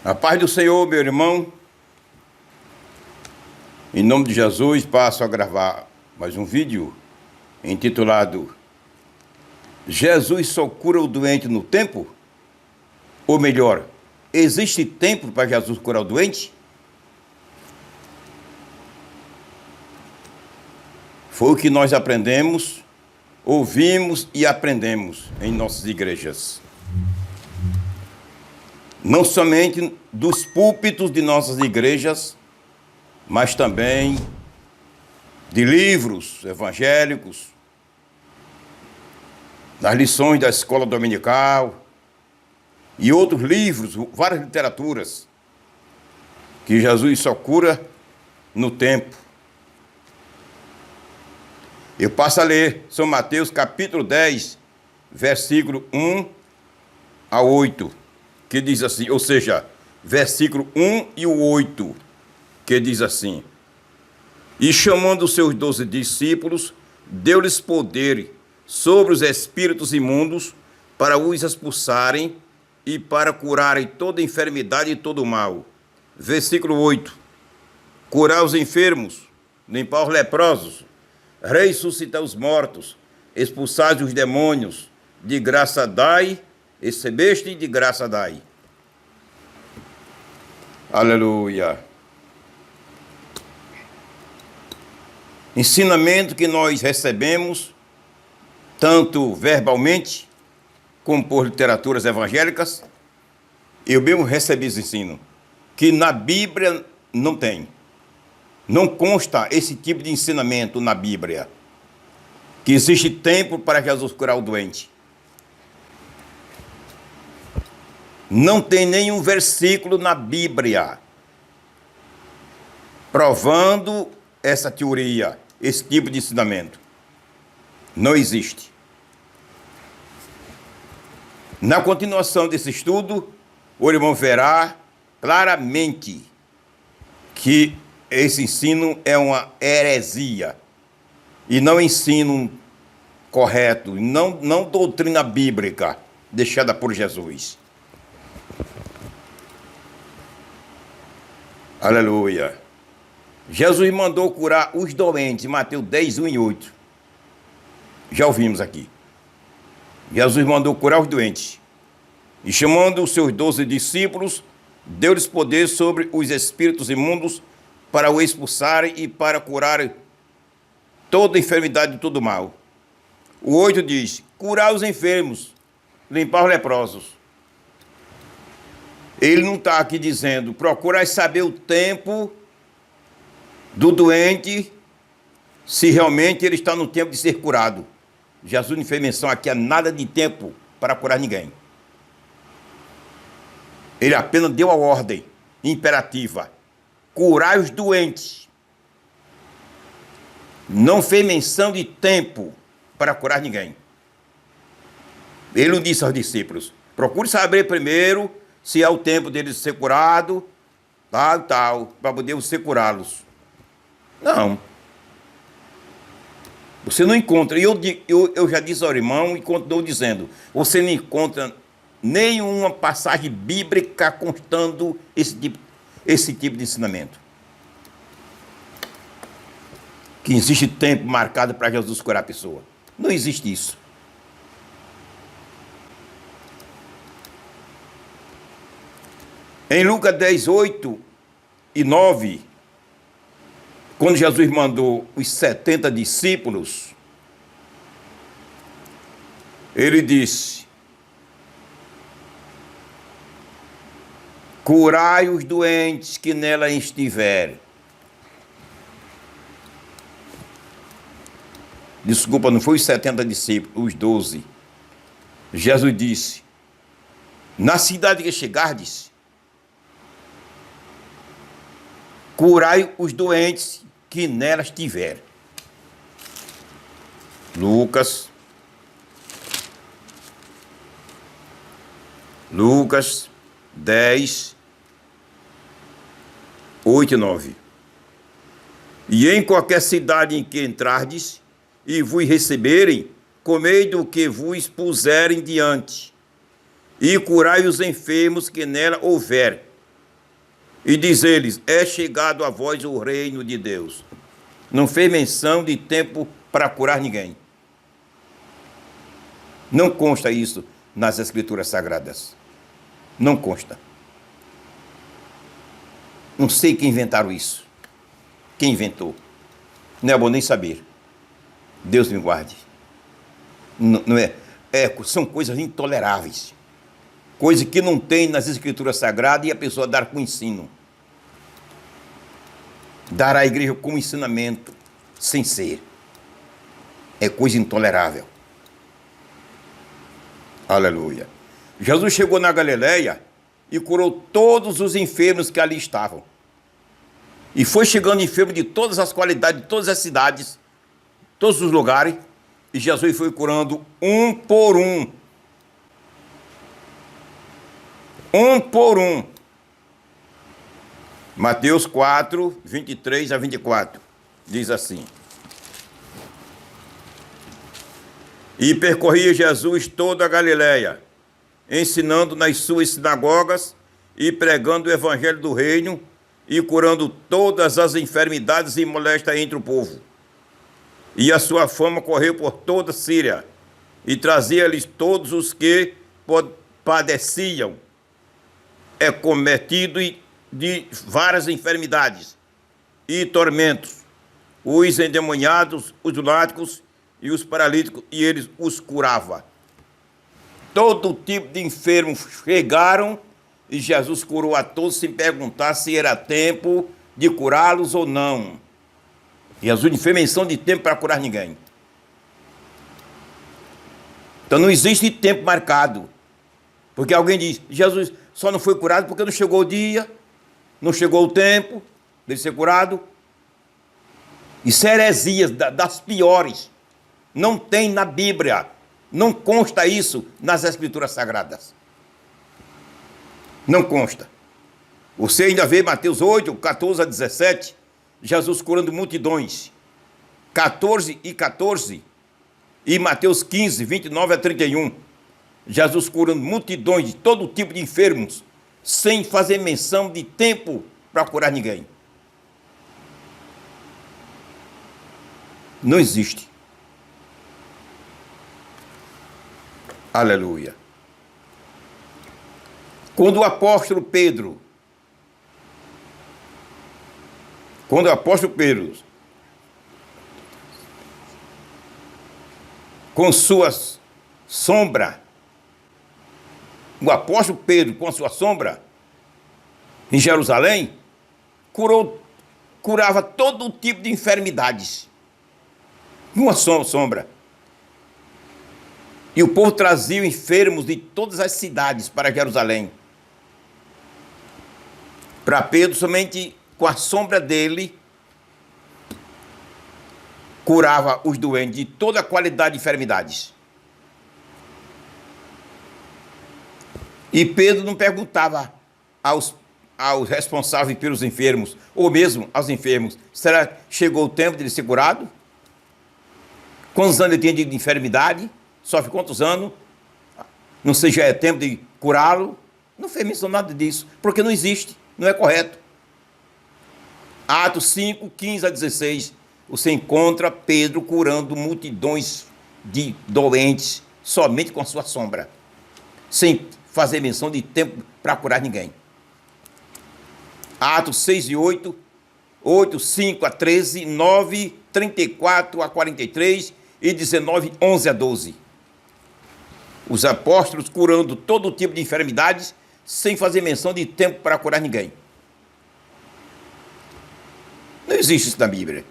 A paz do Senhor, meu irmão. Em nome de Jesus, passo a gravar mais um vídeo intitulado Jesus só cura o doente no tempo? Ou melhor, existe tempo para Jesus curar o doente? Foi o que nós aprendemos, ouvimos e aprendemos em nossas igrejas. Não somente dos púlpitos de nossas igrejas, mas também de livros evangélicos, das lições da escola dominical e outros livros, várias literaturas, que Jesus só cura no tempo. Eu passo a ler São Mateus capítulo 10, versículo 1 a 8, que diz assim, ou seja, versículo 1 e o 8, que diz assim: E chamando os seus 12 discípulos, deu-lhes poder sobre os espíritos imundos para os expulsarem e para curarem toda enfermidade e todo mal. Versículo 8: Curar os enfermos, limpar os leprosos, ressuscitar os mortos, expulsar os demônios, de graça dai, recebeste, de graça dai. Aleluia. Ensinamento que nós recebemos, tanto verbalmente, como por literaturas evangélicas. Eu mesmo recebi esse ensino, que na Bíblia não tem. Não consta esse tipo de ensinamento na Bíblia, que existe tempo para Jesus curar o doente. Não tem nenhum versículo na Bíblia provando essa teoria, esse tipo de ensinamento. Não existe. Na continuação desse estudo, o irmão verá claramente que esse ensino é uma heresia e não ensino correto, não doutrina bíblica deixada por Jesus. Aleluia. Jesus mandou curar os doentes, Mateus 10, 1 e 8. Já ouvimos aqui. Jesus mandou curar os doentes. E chamando os seus 12 discípulos, deu-lhes poder sobre os espíritos imundos para o expulsarem e para curar toda enfermidade e todo mal. O 8 diz: curar os enfermos, limpar os leprosos. Ele não está aqui dizendo, procurar saber o tempo do doente, se realmente ele está no tempo de ser curado. Jesus não fez menção aqui a nada de tempo para curar ninguém. Ele apenas deu a ordem imperativa: curar os doentes. Não fez menção de tempo para curar ninguém. Ele não disse aos discípulos: procure saber primeiro se é o tempo deles ser curado, tal, para poder você curá-los. Não. Você não encontra, e eu já disse ao irmão e continuo dizendo, você não encontra nenhuma passagem bíblica constando esse tipo de ensinamento. Que existe tempo marcado para Jesus curar a pessoa. Não existe isso. Em Lucas 10, 8 e 9, quando Jesus mandou os 70 discípulos, ele disse: curai os doentes que nela estiverem. Desculpa, não foi os 70 discípulos, os 12. Jesus disse: na cidade que chegardes, curai os doentes que nelas estiverem. Lucas 10, 8 e 9. E em qualquer cidade em que entrardes e vos receberem, comei do que vos puserem diante, e curai os enfermos que nela houver, E diz eles: é chegado a vós o reino de Deus. Não fez menção de tempo para curar ninguém. Não consta isso nas Escrituras Sagradas. Não consta. Não sei quem inventaram isso. Quem inventou? Não é bom nem saber. Deus me guarde. Não é, são coisas intoleráveis. Coisa que não tem nas Escrituras Sagradas e a pessoa dar com ensino. Dar à igreja como ensinamento, sem ser. É coisa intolerável. Aleluia. Jesus chegou na Galileia e curou todos os enfermos que ali estavam. E foi chegando enfermo de todas as qualidades, de todas as cidades, todos os lugares, e Jesus foi curando um por um. Um por um. Mateus 4, 23 a 24, diz assim: E percorria Jesus toda a Galileia, ensinando nas suas sinagogas e pregando o evangelho do reino e curando todas as enfermidades e moléstias entre o povo. E a sua fama correu por toda a Síria, e trazia-lhes todos os que padeciam, cometidos de várias enfermidades e tormentos, os endemoniados, os lunáticos e os paralíticos, e eles os curava. Todo tipo de enfermos chegaram e Jesus curou a todos sem perguntar se era tempo de curá-los ou não. Jesus não fez menção de tempo para curar ninguém. Então não existe tempo marcado. Porque alguém diz: Jesus só não foi curado porque não chegou o dia, não chegou o tempo de ser curado. Isso é heresias das piores. Não tem na Bíblia. Não consta isso nas Escrituras Sagradas. Não consta. Você ainda vê Mateus 8, 14 a 17, Jesus curando multidões. 14 e 14. E Mateus 15, 29 a 31. Jesus curando multidões de todo tipo de enfermos, sem fazer menção de tempo para curar ninguém. Não existe. Aleluia. Quando o apóstolo Pedro, com sua sombra, o apóstolo Pedro com a sua sombra em Jerusalém, curava todo tipo de enfermidades. Uma sombra. E o povo trazia enfermos de todas as cidades para Jerusalém. Para Pedro, somente com a sombra dele, curava os doentes de toda a qualidade de enfermidades. E Pedro não perguntava aos responsáveis pelos enfermos, ou mesmo aos enfermos: será que chegou o tempo de ele ser curado? Quantos anos ele tinha de enfermidade? Sofre quantos anos? Não sei, já é tempo de curá-lo? Não fez menção nada disso, porque não existe, não é correto. Atos 5, 15 a 16, você encontra Pedro curando multidões de doentes, somente com a sua sombra, sem fazer menção de tempo para curar ninguém. Atos 6 e 8, 8, 5 a 13, 9, 34 a 43 e 19, 11 a 12. Os apóstolos curando todo tipo de enfermidades, sem fazer menção de tempo para curar ninguém. Não existe isso na Bíblia.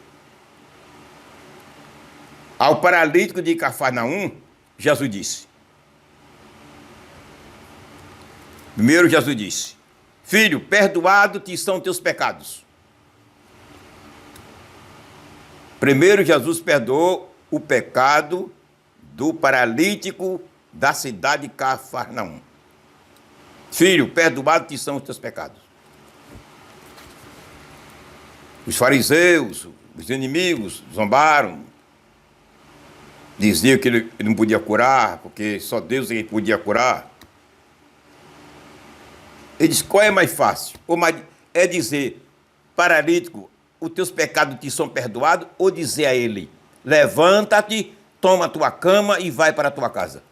Ao paralítico de Cafarnaum, Jesus disse. Primeiro Jesus disse: filho, perdoado te são teus pecados. Primeiro Jesus perdoou o pecado do paralítico da cidade de Cafarnaum. Filho, perdoado te são os teus pecados. Os fariseus, os inimigos, zombaram. Diziam que ele não podia curar, porque só Deus é que podia curar. Ele disse: qual é mais fácil? é dizer, paralítico, os teus pecados te são perdoados, ou dizer a ele, levanta-te, toma a tua cama e vai para a tua casa.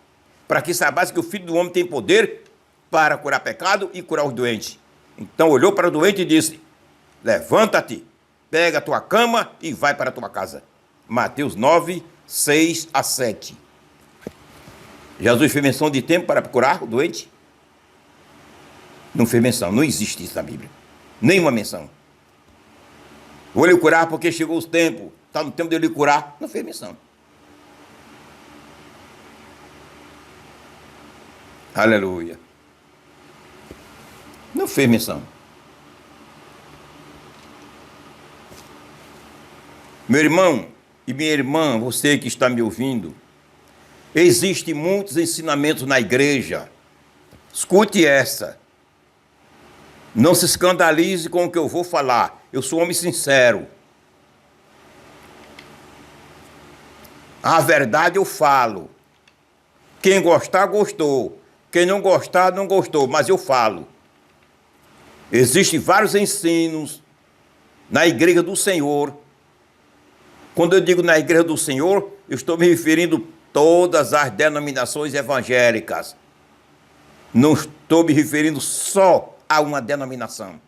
Para que saibas que o Filho do Homem tem poder para curar pecado e curar os doentes. Então olhou para o doente e disse, levanta-te, pega a tua cama e vai para a tua casa. Mateus 9, 6 a 7. Jesus fez menção de tempo para curar o doente? Não fez menção, não existe isso na Bíblia. Nenhuma menção. Vou lhe curar porque chegou os tempos. Está no tempo de eu lhe curar. Não fez menção. Aleluia. Não fez menção. Meu irmão e minha irmã, você que está me ouvindo, existem muitos ensinamentos na igreja. Escute essa. Não se escandalize com o que eu vou falar. Eu sou homem sincero. A verdade eu falo. Quem gostar, gostou. Quem não gostar, não gostou. Mas eu falo. Existem vários ensinos na igreja do Senhor. Quando eu digo na igreja do Senhor, eu estou me referindo a todas as denominações evangélicas. Não estou me referindo só a uma denominação.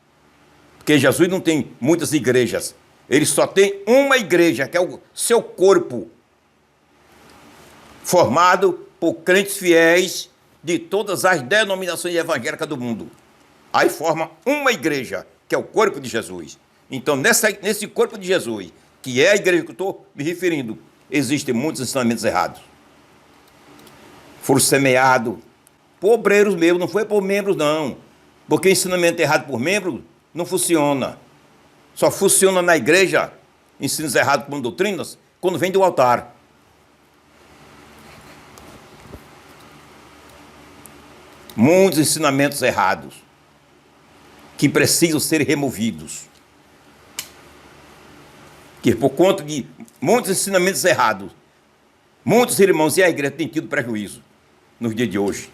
Porque Jesus não tem muitas igrejas. Ele só tem uma igreja, que é o seu corpo, formado por crentes fiéis de todas as denominações evangélicas do mundo. Aí forma uma igreja, que é o corpo de Jesus. Então, nesse corpo de Jesus, que é a igreja que eu estou me referindo, existem muitos ensinamentos errados. Foram semeados por obreiros mesmo, não foi por membros, não. Porque ensinamento errado por membro não funciona. Só funciona na igreja, ensinos errados com doutrinas, quando vem do altar. Muitos ensinamentos errados que precisam ser removidos. Que por conta de muitos ensinamentos errados, muitos irmãos e a igreja têm tido prejuízo nos dias de hoje.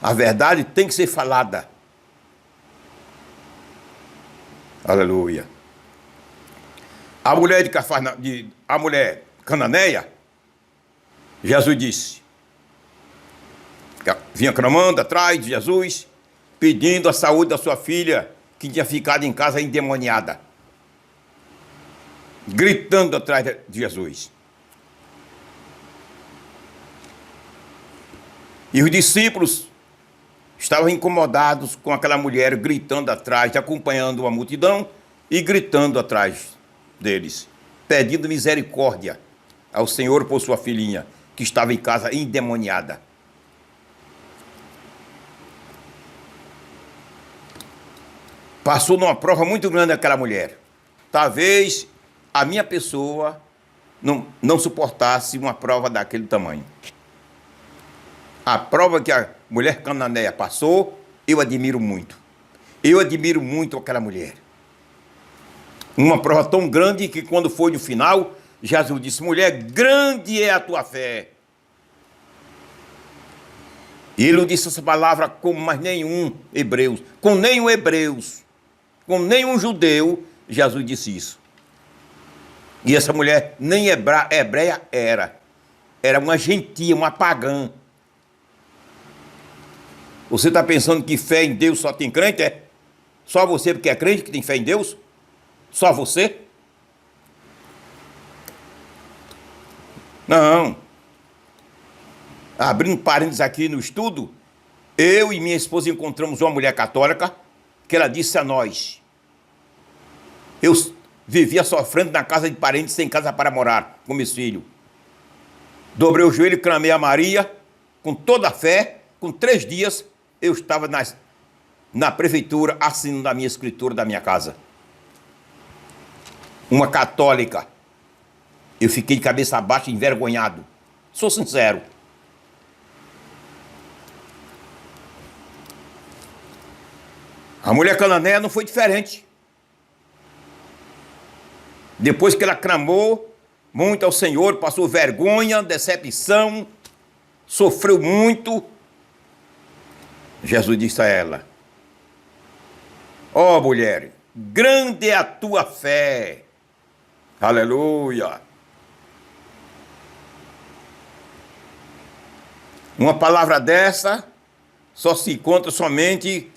A verdade tem que ser falada. Aleluia. A mulher a mulher cananeia, Jesus disse, vinha clamando atrás de Jesus, pedindo a saúde da sua filha, que tinha ficado em casa endemoniada, gritando atrás de Jesus. E os discípulos estavam incomodados com aquela mulher gritando atrás, acompanhando a multidão e gritando atrás deles, pedindo misericórdia ao Senhor por sua filhinha, que estava em casa endemoniada. Passou numa prova muito grande aquela mulher. Talvez a minha pessoa não suportasse uma prova daquele tamanho. A prova que a mulher cananeia passou, eu admiro muito. Eu admiro muito aquela mulher. Uma prova tão grande que quando foi no final, Jesus disse, mulher, grande é a tua fé. E ele disse essa palavra com mais nenhum hebreus, com nenhum judeu, Jesus disse isso. E essa mulher nem hebreia era uma gentia, uma pagã. Você está pensando que fé em Deus só tem crente? É? Só você porque é crente que tem fé em Deus? Só você? Não. Abrindo parênteses aqui no estudo, eu e minha esposa encontramos uma mulher católica que ela disse a nós, eu vivia sofrendo na casa de parentes sem casa para morar com meus filhos. Dobrei o joelho e clamei a Maria com toda a fé. Com 3 dias eu estava na prefeitura assinando a minha escritura da minha casa. Uma católica. Eu fiquei de cabeça baixa, envergonhado. Sou sincero. A mulher cananeia não foi diferente. Depois que ela clamou muito ao Senhor, passou vergonha, decepção, sofreu muito. Jesus disse a ela: ó mulher, grande é a tua fé. Aleluia. Uma palavra dessa só se encontra somente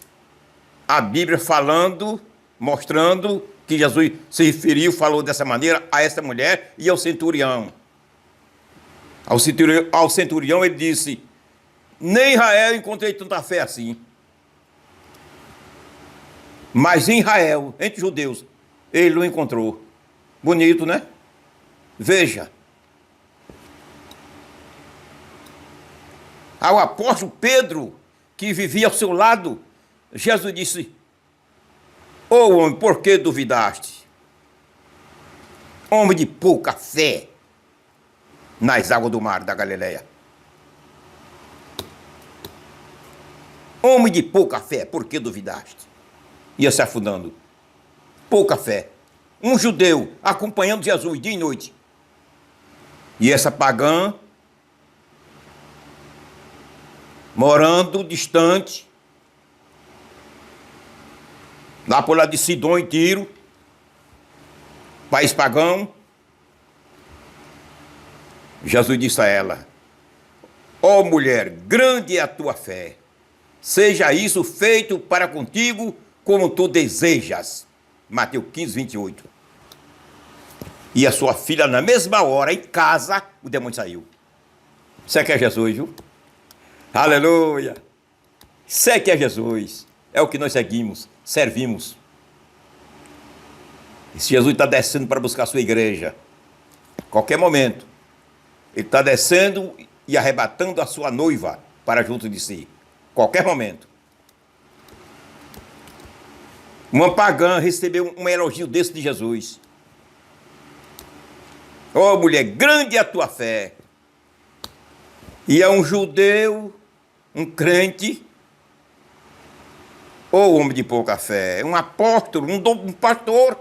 a Bíblia falando, mostrando que Jesus se referiu, falou dessa maneira a essa mulher e ao centurião. Ao centurião ele disse: nem em Israel encontrei tanta fé assim. Mas em Israel, entre os judeus, ele não encontrou. Bonito, né? Veja. Ao apóstolo Pedro, que vivia ao seu lado, Jesus disse: ô homem, por que duvidaste? Homem de pouca fé, nas águas do mar da Galileia. Homem de pouca fé, por que duvidaste? Ia se afundando. Pouca fé. Um judeu acompanhando Jesus dia e noite. E essa pagã, morando distante, lá por lá de Sidom e Tiro, país pagão. Jesus disse a ela: ó mulher, grande é a tua fé, seja isso feito para contigo como tu desejas. Mateus 15, 28. E a sua filha, na mesma hora, em casa, o demônio saiu. Isso é que é Jesus, viu? Aleluia! Isso é que é Jesus. É o que nós seguimos, servimos. Esse Jesus está descendo para buscar a sua igreja. Qualquer momento. Ele está descendo e arrebatando a sua noiva para junto de si. Qualquer momento. Uma pagã recebeu um elogio desse de Jesus. Ó mulher, grande é a tua fé. E é um judeu, um crente, ou homem de pouca fé, um apóstolo, um pastor.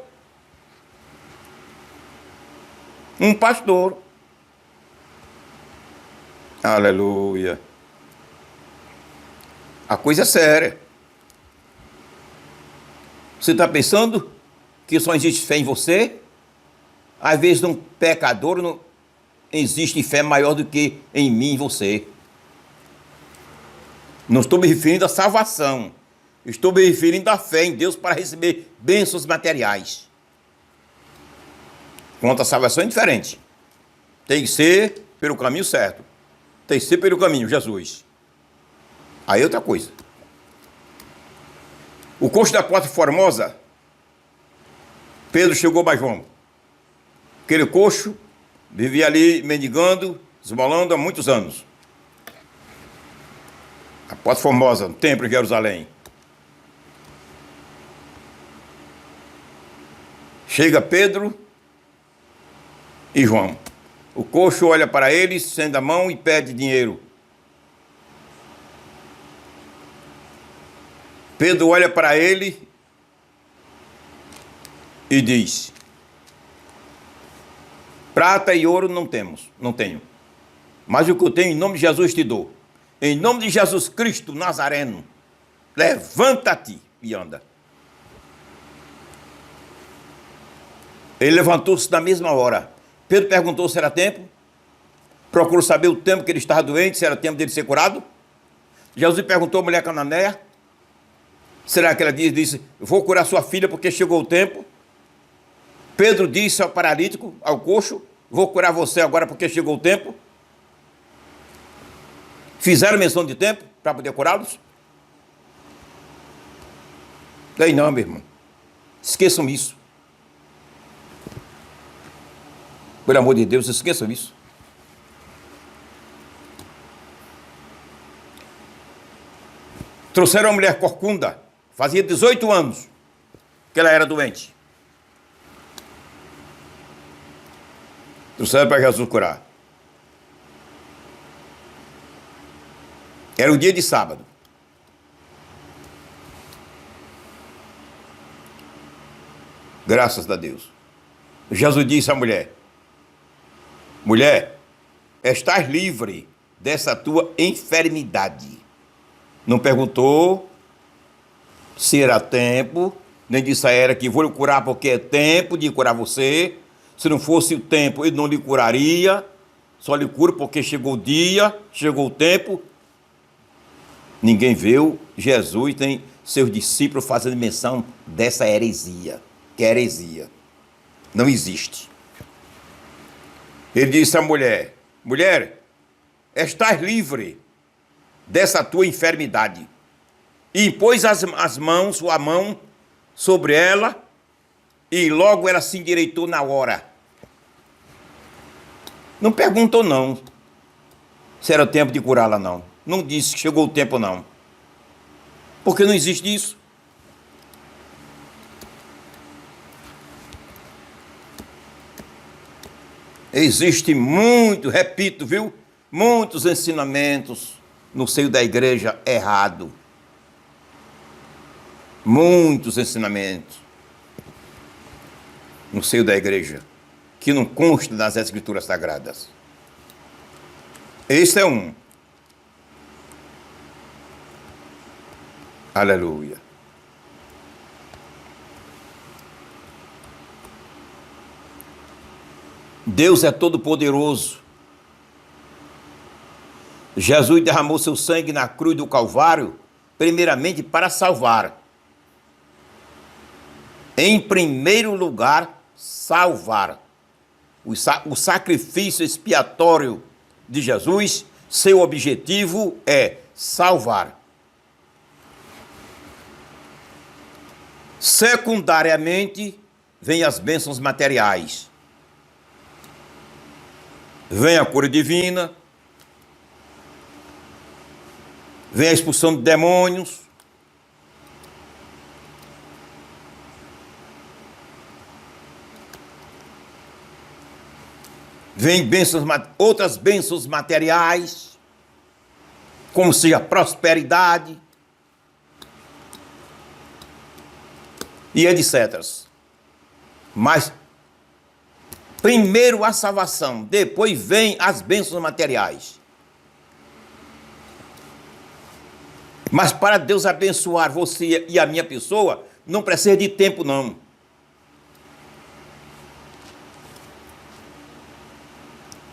Um pastor. Aleluia. A coisa é séria. Você está pensando que só existe fé em você? Às vezes, num pecador não existe fé maior do que em mim e você. Não estou me referindo à salvação. Estou me referindo à fé em Deus para receber bênçãos materiais. Quanto à salvação é diferente. Tem que ser pelo caminho certo. Tem que ser pelo caminho, Jesus. Aí é outra coisa. O coxo da Porta Formosa, Pedro chegou mais João. Aquele coxo vivia ali mendigando, esmolando há muitos anos. A Porta Formosa, no templo em Jerusalém. Chega Pedro e João. O coxo olha para eles, estende a mão e pede dinheiro. Pedro olha para ele e diz: prata e ouro não tenho. Mas o que eu tenho, em nome de Jesus te dou. Em nome de Jesus Cristo Nazareno, levanta-te e anda. Ele levantou-se na mesma hora. Pedro perguntou se era tempo. Procurou saber o tempo que ele estava doente, se era tempo dele ser curado. Jesus perguntou à mulher cananeia. Será que ela disse, vou curar sua filha porque chegou o tempo? Pedro disse ao paralítico, ao coxo, vou curar você agora porque chegou o tempo. Fizeram menção de tempo para poder curá-los? Daí não, meu irmão. Esqueçam isso. Pelo amor de Deus, esqueçam isso. Trouxeram uma mulher corcunda. Fazia 18 anos que ela era doente. Trouxeram para Jesus curar. Era o dia de sábado. Graças a Deus. Jesus disse à mulher: mulher, estás livre dessa tua enfermidade. Não perguntou se era tempo, nem disse a ela que vou lhe curar porque é tempo de curar você. Se não fosse o tempo, ele não lhe curaria. Só lhe cura porque chegou o dia, chegou o tempo. Ninguém viu Jesus nem seus discípulos fazendo menção dessa heresia. Que é heresia. Não existe. Ele disse à mulher: mulher, estás livre dessa tua enfermidade. E impôs sua mão sobre ela, e logo ela se endireitou na hora. Não perguntou não se era tempo de curá-la, não. Não disse que chegou o tempo, não. Porque não existe isso. Existe muito, repito, viu? Muitos ensinamentos no seio da igreja errado. Muitos ensinamentos no seio da igreja que não constam nas escrituras sagradas. Esse é um. Aleluia. Deus é todo-poderoso. Jesus derramou seu sangue na cruz do Calvário, primeiramente para salvar. Em primeiro lugar, salvar. O sacrifício expiatório de Jesus, seu objetivo é salvar. Secundariamente, vem as bênçãos materiais. Vem a cura divina, vem a expulsão de demônios, vem outras bênçãos materiais, como seja a prosperidade e etc. Mas primeiro a salvação, depois vem as bênçãos materiais. Mas para Deus abençoar você e a minha pessoa, não precisa de tempo, não.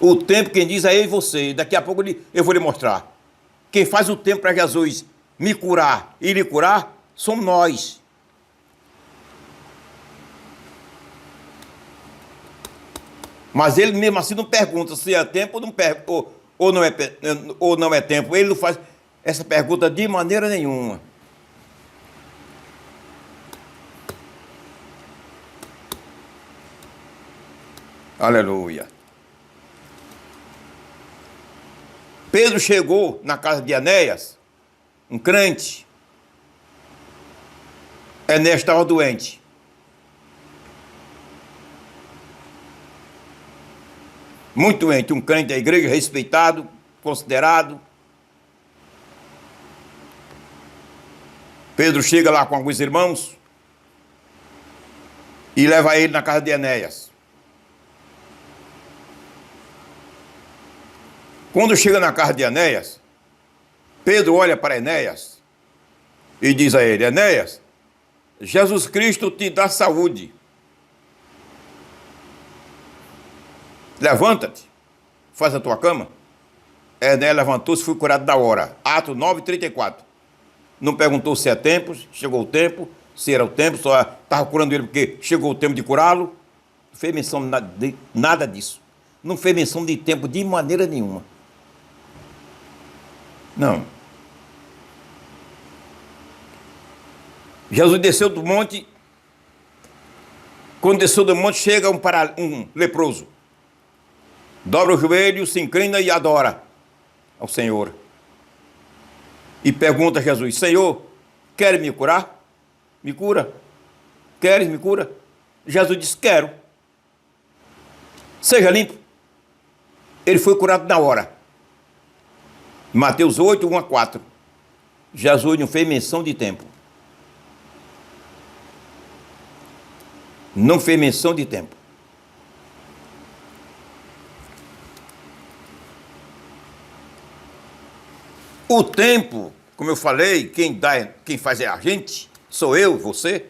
O tempo, quem diz, é eu e você. Daqui a pouco eu vou lhe mostrar. Quem faz o tempo para Jesus me curar e lhe curar, somos nós. Mas ele mesmo assim não pergunta se é tempo ou não é tempo. Ele não faz essa pergunta de maneira nenhuma. Aleluia. Pedro chegou na casa de Enéas, um crente. Enéas estava doente. Muito doente, um crente da igreja, respeitado, considerado. Pedro chega lá com alguns irmãos e leva ele na casa de Enéas. Quando chega na casa de Enéas, Pedro olha para Enéas e diz a ele: Enéas, Jesus Cristo te dá saúde. Levanta-te, faz a tua cama. Enéas levantou-se e foi curado da hora. Atos 9:34. Não perguntou se é tempo, chegou o tempo, se era o tempo, só estava curando ele porque chegou o tempo de curá-lo. Não fez menção de nada disso. Não fez menção de tempo de maneira nenhuma. Não. Jesus desceu do monte. Quando desceu do monte, chega um leproso. Dobra o joelho, se inclina e adora ao Senhor. E pergunta a Jesus: Senhor, queres me curar? Me cura. Queres me cura? Jesus disse: quero. Seja limpo. Ele foi curado na hora. Mateus 8, 1-4. Jesus não fez menção de tempo. Não fez menção de tempo. O tempo como eu falei, quem faz é a gente, sou eu, você,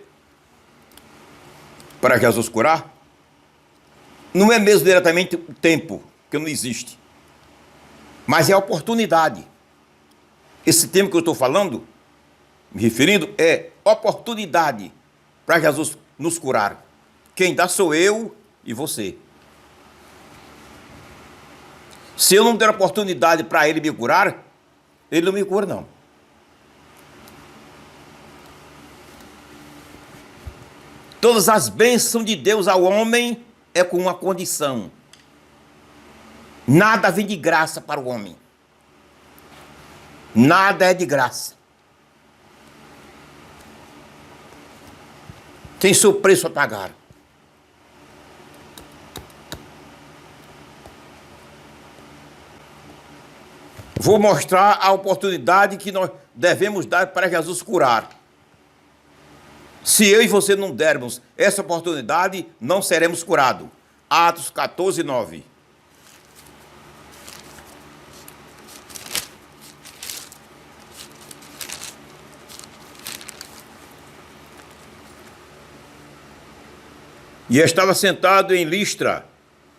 para Jesus curar. Não é mesmo diretamente o tempo, que não existe, mas é a oportunidade. Esse tempo que eu estou falando, me referindo, é oportunidade para Jesus nos curar. Quem dá sou eu e você. Se eu não der oportunidade para ele me curar, ele não me cura, não. Todas as bênçãos de Deus ao homem é com uma condição. Nada vem de graça para o homem. Nada é de graça. Tem seu preço a pagar. Vou mostrar a oportunidade que nós devemos dar para Jesus curar. Se eu e você não dermos essa oportunidade, não seremos curados. Atos 14, 9. E estava sentado em Listra,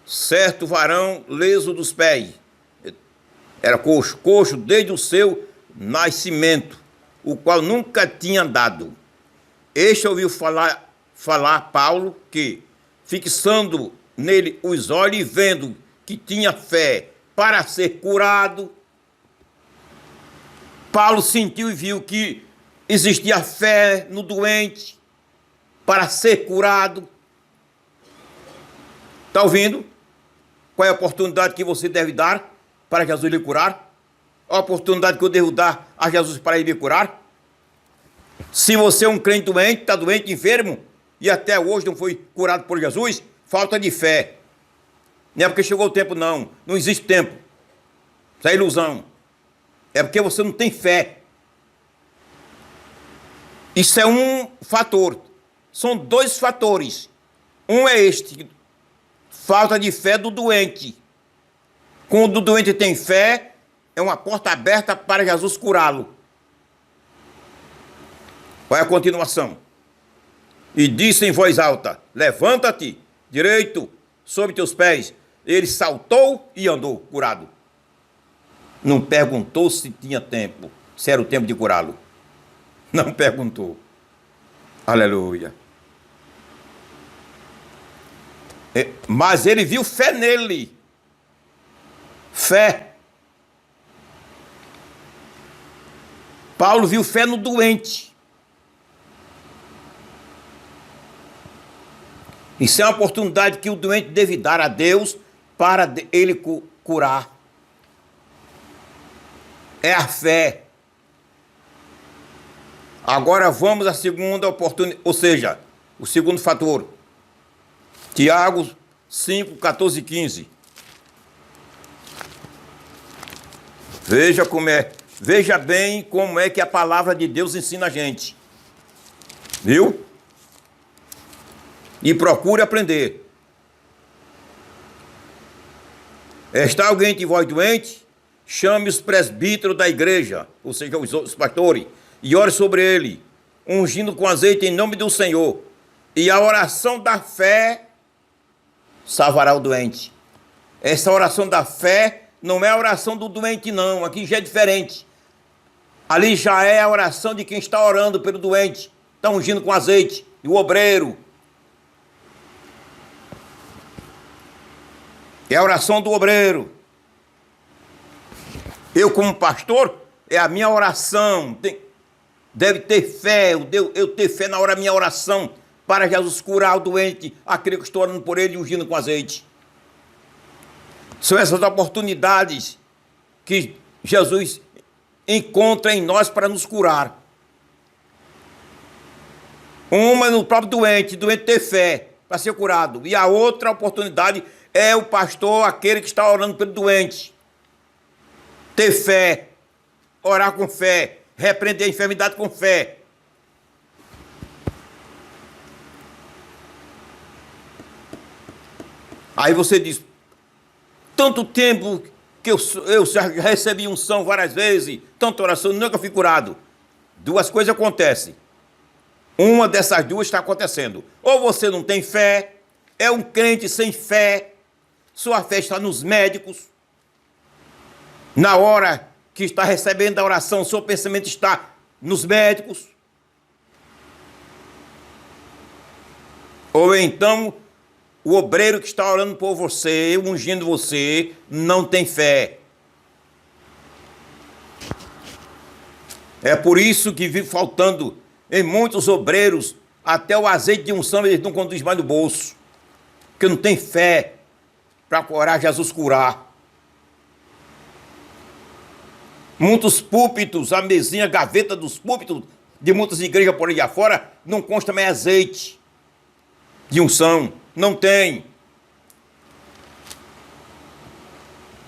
certo varão leso dos pés. Era coxo desde o seu nascimento, o qual nunca tinha andado. Este ouviu falar Paulo, que, fixando nele os olhos e vendo que tinha fé para ser curado, Paulo sentiu e viu que existia fé no doente para ser curado. Está ouvindo? Qual é a oportunidade que você deve dar para Jesus lhe curar? A oportunidade que eu devo dar a Jesus para ele me curar? Se você é um crente doente, está doente, enfermo, e até hoje não foi curado por Jesus, falta de fé. Não é porque chegou o tempo, não. Não existe tempo. Isso é ilusão. É porque você não tem fé. Isso é um fator. São dois fatores. Um é este, falta de fé do doente. Quando o doente tem fé, é uma porta aberta para Jesus curá-lo. Qual é a continuação? E disse em voz alta: levanta-te, direito, sobre teus pés. Ele saltou e andou, curado. Não perguntou se tinha tempo, se era o tempo de curá-lo. Não perguntou. Aleluia. Mas ele viu fé nele. Fé. Paulo viu fé no doente. Isso é uma oportunidade que o doente deve dar a Deus para ele curar. É a fé. Agora vamos à segunda oportunidade, ou seja, o segundo fator. Tiago 5, 14 e 15. Veja bem como é que a palavra de Deus ensina a gente. Viu? E procure aprender. Está alguém de vós doente? Chame os presbíteros da igreja, ou seja, os pastores, e ore sobre ele, ungindo com azeite em nome do Senhor. E a oração da fé salvará o doente. Essa oração da fé não é a oração do doente, não. Aqui já é diferente. Ali já é a oração de quem está orando pelo doente. Está ungindo com azeite. E o obreiro. É a oração do obreiro. Eu, como pastor, é a minha oração. Deve ter fé. Eu ter fé na hora da minha oração para Jesus curar o doente, aquele que estou orando por ele e ungindo com azeite. São essas oportunidades que Jesus encontra em nós para nos curar. Uma no próprio doente ter fé para ser curado. E a outra oportunidade é o pastor, aquele que está orando pelo doente. Ter fé, orar com fé, repreender a enfermidade com fé. Aí você diz, tanto tempo que eu já recebi unção várias vezes, tanta oração, nunca fui curado. Duas coisas acontecem. Uma dessas duas está acontecendo. Ou você não tem fé, é um crente sem fé, sua fé está nos médicos. Na hora que está recebendo a oração, seu pensamento está nos médicos. Ou então, o obreiro que está orando por você, ungindo você, não tem fé. É por isso que vive faltando em muitos obreiros, até o azeite de unção eles não conduzem mais no bolso. Porque não tem fé para orar Jesus curar. Muitos púlpitos, a mesinha, a gaveta dos púlpitos de muitas igrejas por aí afora, não consta mais azeite de unção. Não tem.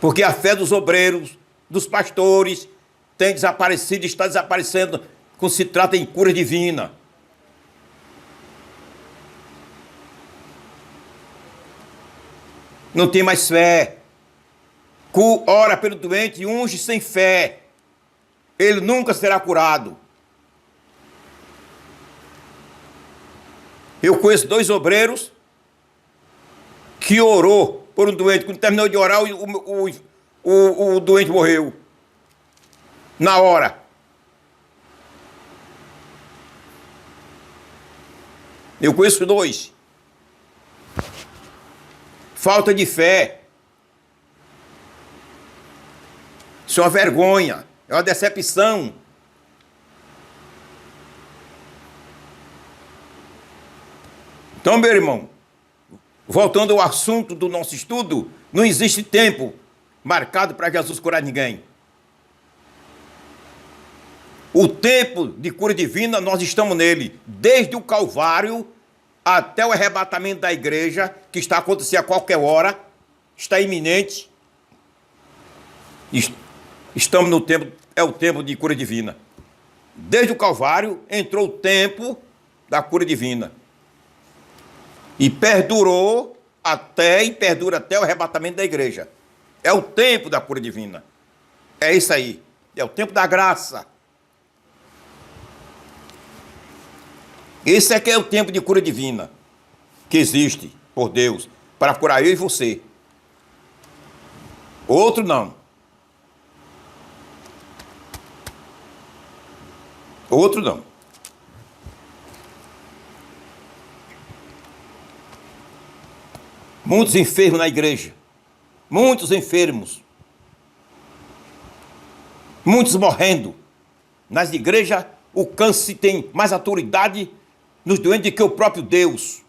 Porque a fé dos obreiros, dos pastores, tem desaparecido, está desaparecendo quando se trata em cura divina. Não tem mais fé. Ora pelo doente e unge sem fé. Ele nunca será curado. Eu conheço 2 obreiros que orou por um doente. Quando terminou de orar, o doente morreu. Na hora. Eu conheço 2. Falta de fé. Isso é uma vergonha. É uma decepção. Então, meu irmão, voltando ao assunto do nosso estudo, não existe tempo marcado para Jesus curar ninguém. O tempo de cura divina, nós estamos nele, desde o Calvário até o arrebatamento da igreja, que está a acontecer a qualquer hora, está iminente. Estamos no tempo, é o tempo de cura divina. Desde o Calvário entrou o tempo da cura divina. E perdurou e perdura até o arrebatamento da igreja. É o tempo da cura divina. É isso aí. É o tempo da graça. Esse é que é o tempo de cura divina que existe por Deus para curar eu e você. Outro não. Outro não. Muitos enfermos na igreja. Muitos enfermos. Muitos morrendo. Nas igrejas, o câncer tem mais autoridade nos doentes do que o próprio Deus.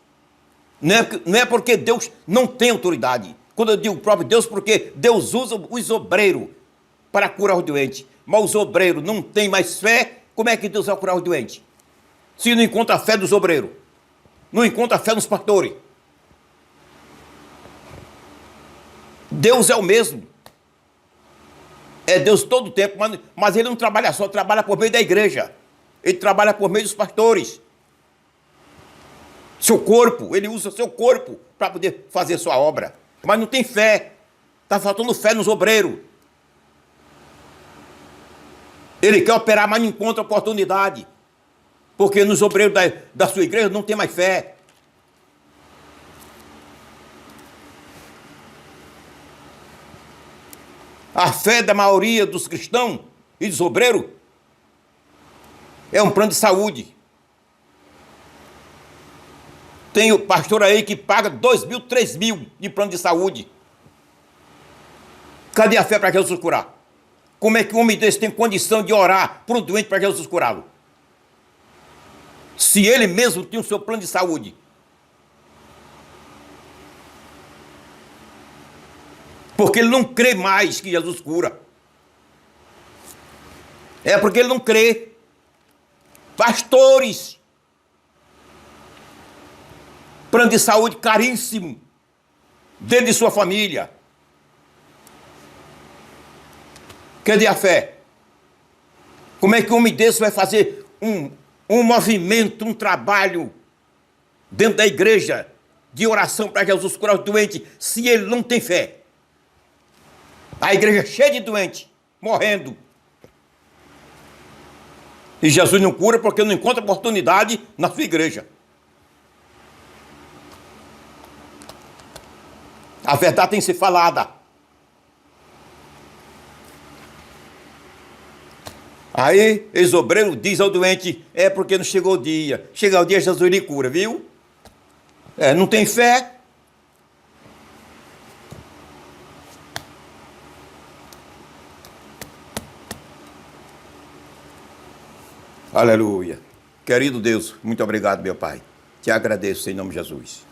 Não é porque Deus não tem autoridade. Quando eu digo próprio Deus, porque Deus usa os obreiros para curar os doentes. Mas os obreiros não têm mais fé, como é que Deus vai curar os doentes? Se não encontra a fé dos obreiros, não encontra a fé nos pastores. Deus é o mesmo. É Deus todo o tempo, mas ele não trabalha só, trabalha por meio da igreja. Ele trabalha por meio dos pastores. Seu corpo, ele usa seu corpo para poder fazer sua obra. Mas não tem fé. Está faltando fé nos obreiros. Ele quer operar, mas não encontra oportunidade. Porque nos obreiros da sua igreja não tem mais fé. A fé da maioria dos cristãos e dos obreiros é um plano de saúde. Tem o pastor aí que paga 2.000, 3.000 de plano de saúde. Cadê a fé para Jesus curar? Como é que um homem desse tem condição de orar por um doente para Jesus curá-lo? Se ele mesmo tem o seu plano de saúde. Porque ele não crê mais que Jesus cura. É porque ele não crê. Pastores. Plano de saúde caríssimo. Dentro de sua família. Cadê a fé? Como é que um homem desse vai fazer um movimento, um trabalho dentro da igreja de oração para Jesus curar os doentes, se ele não tem fé? A igreja cheia de doente, morrendo. E Jesus não cura porque não encontra oportunidade na sua igreja. A verdade tem que ser falada. Aí, ex-obreiro diz ao doente, é porque não chegou o dia. Chega o dia, Jesus lhe cura, viu? Não tem fé. Aleluia. Querido Deus, muito obrigado, meu Pai. Te agradeço em nome de Jesus.